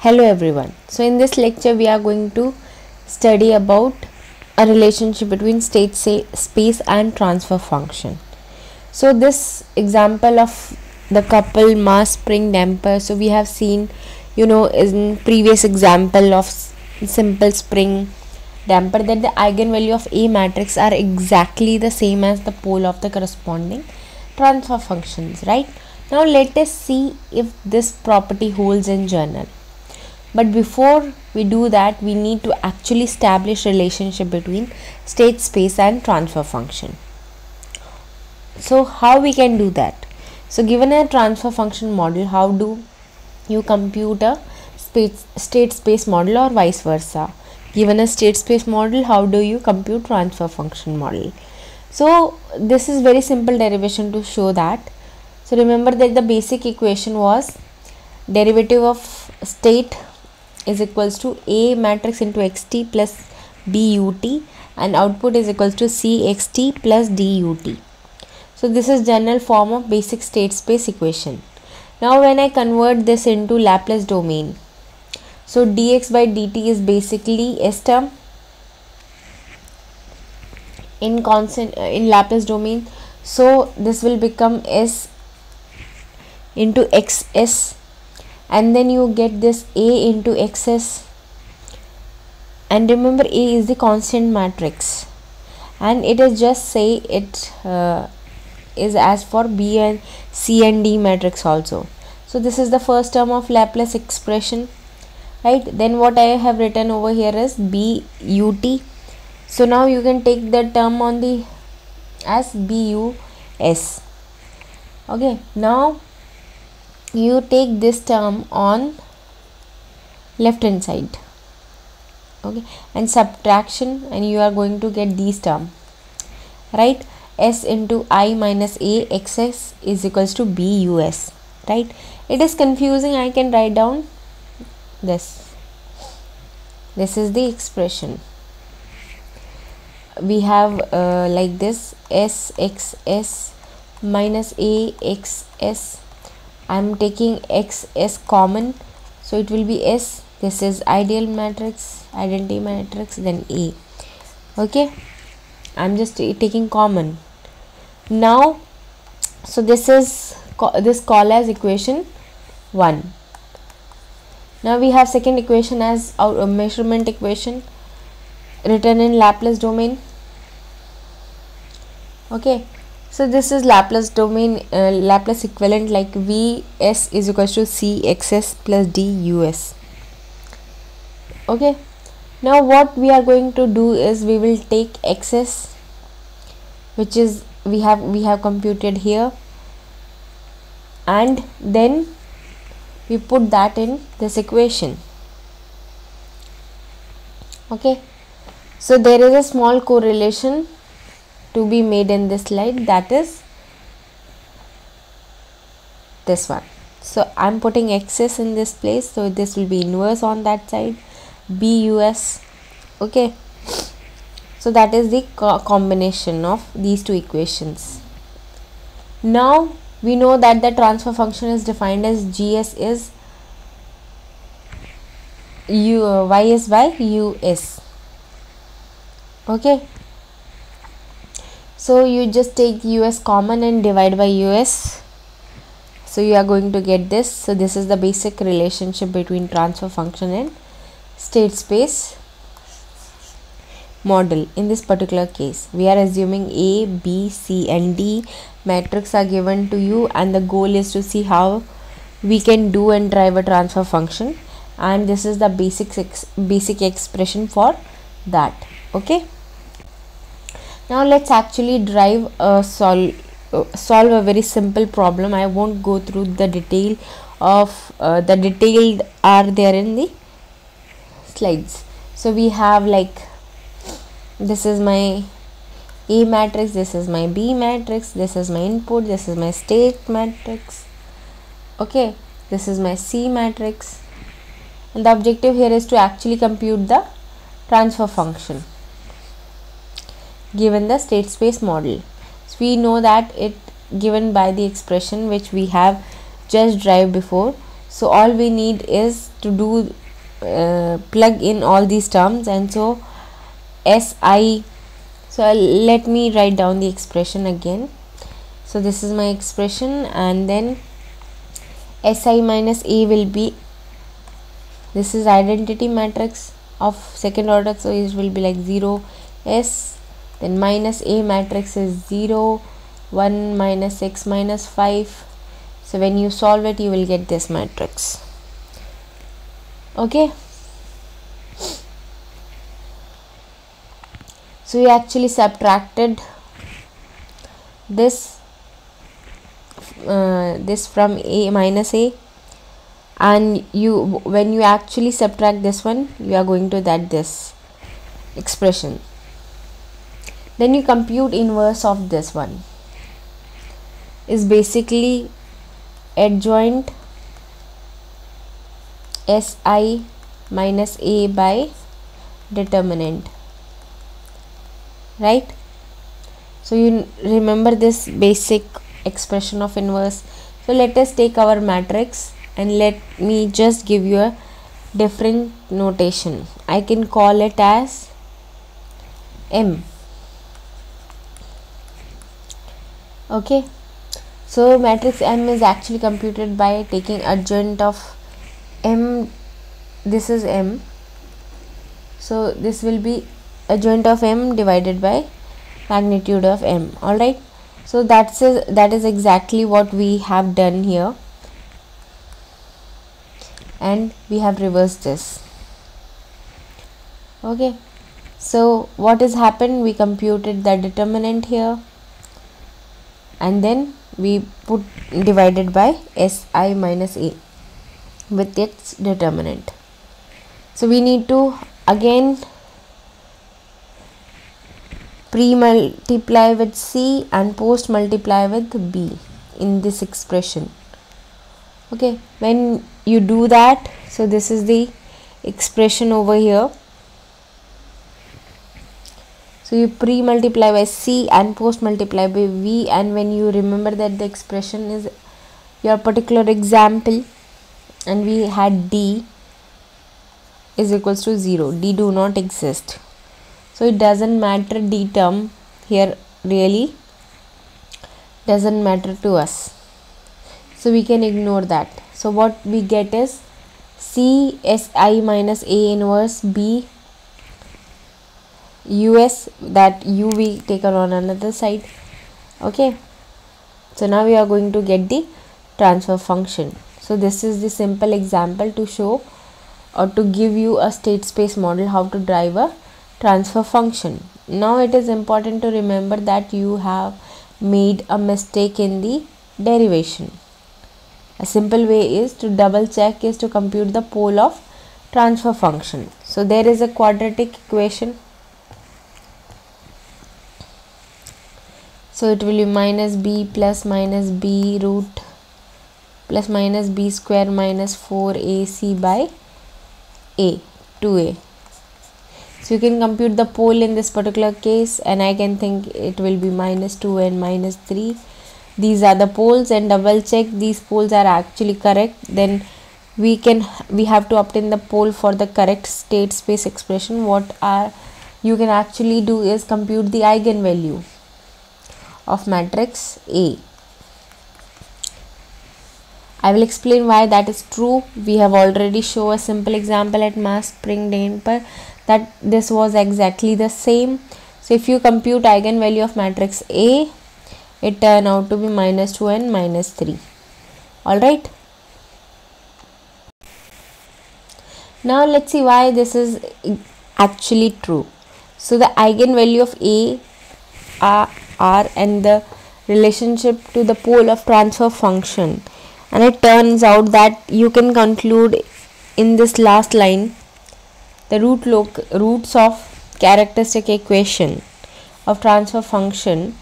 Hello everyone. So in this lecture we are going to study about a relationship between space and transfer function. So this example of the couple mass spring damper, so we have seen in previous example of simple spring damper that the eigenvalue of A matrix are exactly the same as the pole of the corresponding transfer functions, right? Now let us see if this property holds in general. But before we do that, we need to actually establish relationship between state space and transfer function. So how we can do that? So given a transfer function model, how do you compute a state space model or vice versa? Given a state space model, how do you compute transfer function model? So this is very simple derivation to show that. So remember that the basic equation was derivative of state is equals to A matrix into xt plus BUT, and output is equals to CXT plus DUT. So this is general form of basic state space equation. Now when I convert this into Laplace domain, so dx by dt is basically S term in constant in Laplace domain. So this will become S into XS, and then you get this A into XS, and remember A is the constant matrix, and it is just say it is as for B and C and D matrix also. So this is the first term of Laplace expression, right? Then what I have written over here is BUT. So now you can take the term on the as BUS. Okay, now you take this term on left hand side, okay, and subtraction, and you are going to get these term, right? S into I minus A XS is equals to BUS, right? It is confusing. I can write down this is the expression. We have like this SXS minus AXS. I am taking XS common, so it will be S. This is identity matrix, then A. Okay, I am just taking common. Now, so this is called as equation 1. Now we have second equation as our measurement equation written in Laplace domain. Okay. So this is Laplace domain, Laplace equivalent like Vs is equals to Cxs plus Dus. Okay. Now what we are going to do is we will take Xs, which is we have computed here, and then we put that in this equation. Okay. So there is a small correlation to be made in this slide, that is this one. So I'm putting Xs in this place, so this will be inverse on that side, BUS. Okay, so that is the combination of these two equations. Now we know that the transfer function is defined as GS is YS by US. Okay, so you just take US common and divide by US, so you are going to get this. So this is the basic relationship between transfer function and state space model. In this particular case, we are assuming A, B, C and D matrix are given to you, and the goal is to see how we can do and drive a transfer function, and this is the basic expression for that. Okay, now let's actually drive a solve a very simple problem. I won't go through the detail of the detailed are there in the slides. So we have like, this is my A matrix, this is my B matrix, this is my input, this is my state matrix. Okay, this is my C matrix, and the objective here is to actually compute the transfer function given the state space model. So we know that it given by the expression which we have just derived before. So all we need is to do plug in all these terms, and so Si. So let me write down the expression again. So this is my expression, and then Si minus A will be, this is identity matrix of second order, so it will be like 0 S, then minus A matrix is 0 1 minus x minus 5. So when you solve it, you will get this matrix. Okay, so we actually subtracted this from A minus A, and when you actually subtract this one, you are going to get this expression. Then you compute inverse of this one, is basically adjoint Si minus A by determinant, right? So you remember this basic expression of inverse. So let us take our matrix, and let me just give you a different notation. I can call it as M. Okay, so matrix M is actually computed by taking adjoint of M. This is M, so this will be adjoint of M divided by magnitude of M. Alright, so that is exactly what we have done here, and we have reversed this. Okay, so what has happened, we computed the determinant here, and then we put divided by Si minus A with its determinant. So we need to again pre-multiply with C and post-multiply with B in this expression. Okay, when you do that, so this is the expression over here. So you pre-multiply by C and post-multiply by V, and when you remember that the expression is your particular example, and we had D is equals to 0. D do not exist. So it doesn't matter, D term here really doesn't matter to us. So we can ignore that. So what we get is C Si minus A inverse B US, that U we taken on another side. Okay, so now we are going to get the transfer function. So this is the simple example to show or to give you a state space model how to drive a transfer function. Now it is important to remember that you have made a mistake in the derivation. A simple way is to double check is to compute the pole of transfer function. So there is a quadratic equation. So it will be minus b plus minus b root plus minus b square minus 4ac by a 2a. So you can compute the pole in this particular case, and I can think it will be minus 2 and minus 3. These are the poles, and double check these poles are actually correct. Then we have to obtain the pole for the correct state space expression. What you can actually do is compute the eigenvalue of matrix A. I will explain why that is true. We have already shown a simple example at mass spring damper that this was exactly the same. So if you compute eigenvalue of matrix A, it turned out to be minus 2 and minus 3. Alright. Now let's see why this is actually true. So the eigenvalue of A are and the relationship to the pole of transfer function, and it turns out that you can conclude in this last line the roots of characteristic equation of transfer function,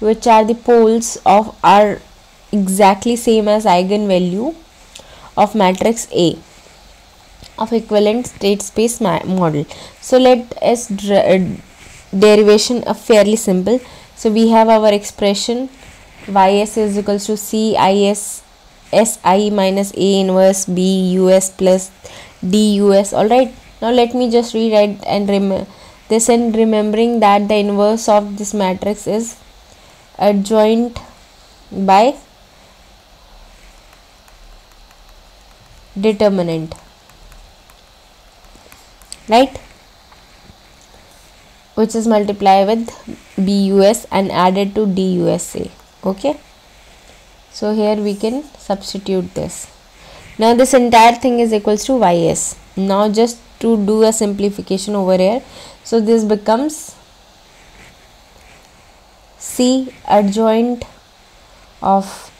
which are the poles of are exactly same as eigenvalue of matrix A of equivalent state space model. So let us derivation a fairly simple. So we have our expression ys is equals to cis Si minus A inverse B us plus D us. Alright, now let me just rewrite and this, and remembering that the inverse of this matrix is adjoint by determinant, right, which is multiplied with BUS and added to DUSA. Okay, so here we can substitute this. Now this entire thing is equals to YS. Now just to do a simplification over here, so this becomes C adjoint of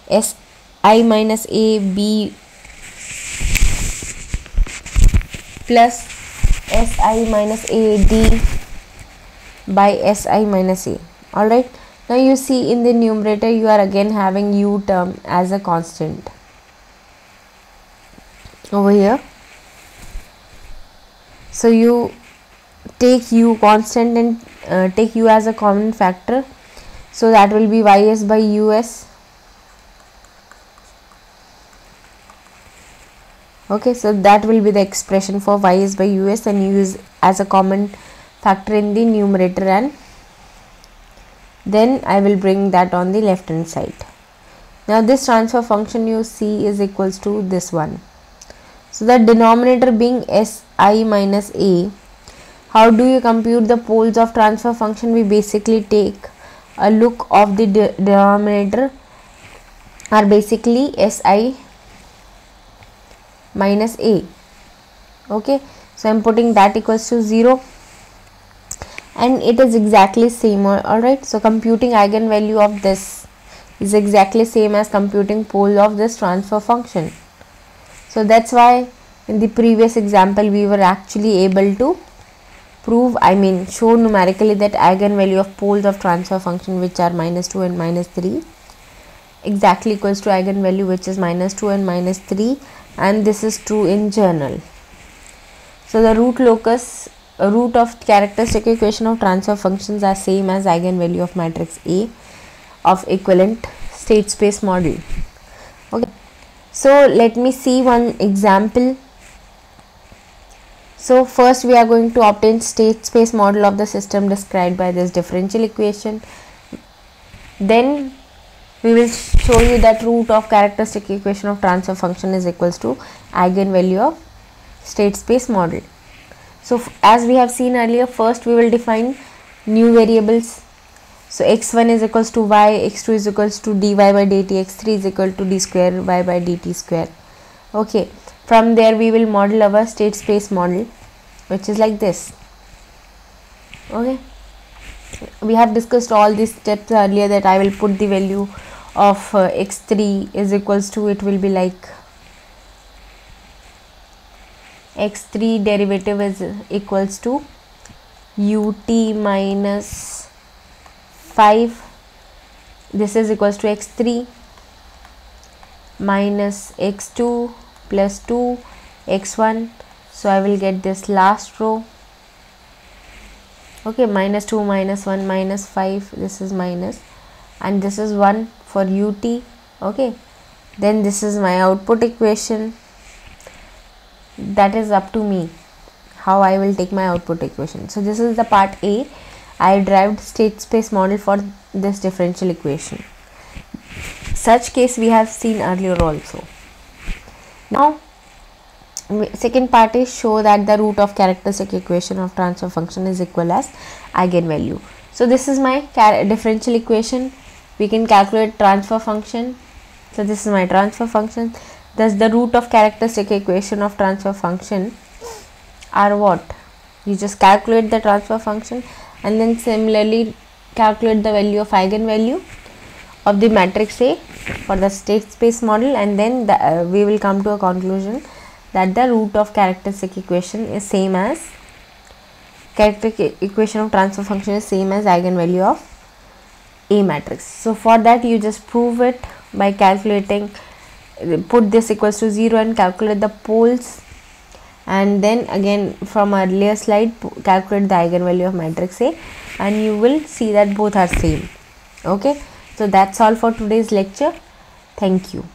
Si minus A B plus Si minus A D by Si minus A. Alright, now you see in the numerator you are again having U term as a constant over here. So you take U constant and take U as a common factor, so that will be YS by US. Okay, so that will be the expression for YS by US, and use as a common factor in the numerator, and then I will bring that on the left hand side. Now this transfer function you see is equals to this one. So the denominator being Si minus A, how do you compute the poles of transfer function? We basically take a look of the denominator are basically Si minus A. Okay, so I am putting that equals to 0, and it is exactly same. Alright, so computing eigenvalue of this is exactly same as computing pole of this transfer function. So that's why in the previous example we were actually able to prove, show numerically that eigenvalue of poles of transfer function, which are -2 and -3, exactly equals to eigenvalue which is -2 and -3, and this is true in general. So the root of characteristic equation of transfer functions are same as eigenvalue of matrix A of equivalent state space model. Okay, so let me see one example. So first we are going to obtain state space model of the system described by this differential equation. Then we will show you that root of characteristic equation of transfer function is equals to eigenvalue of state space model. So as we have seen earlier, first we will define new variables. So x1 is equals to y, x2 is equals to dy by dt, x3 is equal to d square y by dt square. Okay, from there we will model our state space model, which is like this. Okay, we have discussed all these steps earlier, that I will put the value of x3 is equals to, it will be like x3 derivative is equals to ut minus 5, this is equals to x3 minus x2 plus 2 x1, so I will get this last row. Okay, -2 -1 -5, this is minus, and this is 1 for ut. Okay, then this is my output equation. That is up to me how I will take my output equation. So this is the part A. I derived state space model for this differential equation. Such case we have seen earlier also. Now second part is show that the root of characteristic equation of transfer function is equal as eigenvalue. So this is my differential equation. We can calculate transfer function. So this is my transfer function. Thus the root of characteristic equation of transfer function are what? You just calculate the transfer function and then similarly calculate the value of eigenvalue of the matrix A for the state space model, and then we will come to a conclusion that the root of characteristic equation is same as characteristic equation of transfer function is same as eigenvalue of A matrix. So for that you just prove it by calculating, put this equals to 0 and calculate the poles, and then again from earlier slide calculate the eigenvalue of matrix A, and you will see that both are same. Okay, so that's all for today's lecture. Thank you.